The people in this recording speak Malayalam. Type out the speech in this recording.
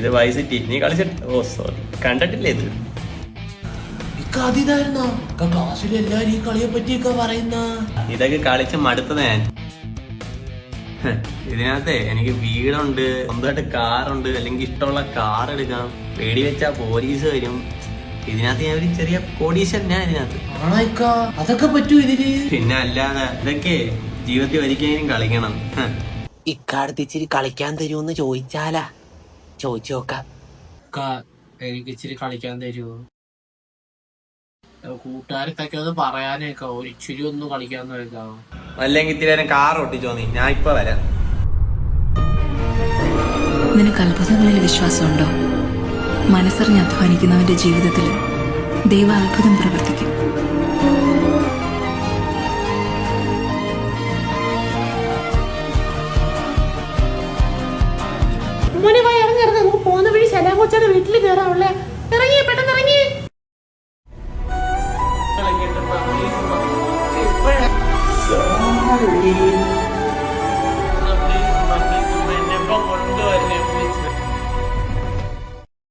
ഇത് വൈസിറ്റി. നീ കളിച്ചിട്ട്? ഓ സോറി, കണ്ടിട്ടില്ലേ ഇത്? ക്ലാസ്സിലെല്ലാരും ഈ കളിയെ പറ്റിയൊക്കെ പറയുന്ന. ഇതൊക്കെ കളിച്ച് മടുത്തത് ഞാൻ. ഇതിനകത്തെ എനിക്ക് വീടുണ്ട്, സ്വന്തമായിട്ട് കാറുണ്ട്, അല്ലെങ്കിൽ ഇഷ്ടമുള്ള കാർ എടുക്കാം. പേടി വെച്ചാ പോലീസ് വരും. ഇതിനകത്ത് ഞാൻ ഒരു ചെറിയ കോടീശ്വരനാ ഇതിനകത്ത്. അതൊക്കെ പറ്റൂ ഇതില്? പിന്നെ അല്ലാതെ ഇതൊക്കെ ജീവിതത്തിൽ ഒരിക്കലും കളിക്കണം. ഇക്കാലത്ത് ഇച്ചിരി കളിക്കാൻ തരുമെന്ന് ചോദിച്ചാലാ? ചോദിച്ചു നോക്കാം. എനിക്ക് ഇച്ചിരി കളിക്കാൻ തരുമോ? കൂട്ടുകാരത്തൊക്കെ ഒന്ന് പറയാനേക്കാ, ഒരു ഇച്ചിരി ഒന്ന് കളിക്കാന്ന് വെക്കാം. അല്ലെങ്കിൽ ഇത്തിരി നേരം കാർ ഓട്ടിച്ചോ നീ, ഞാൻ ഇപ്പൊ വരാം. നിനക്ക് അത്ഭുതങ്ങളിൽ വിശ്വാസമുണ്ടോ? മനസ്സറിഞ്ഞ് അധ്വാനിക്കുന്നവന്റെ ജീവിതത്തിൽ ദൈവ അത്ഭുതം പ്രവർത്തിക്കും. നമുക്ക് പോകുന്ന വഴി ശലാകൊച്ചയുടെ വീട്ടിൽ കയറാവുള്ളേ. ഇറങ്ങി, പെട്ടെന്ന് ഇറങ്ങി. ഇപ്പോഴാ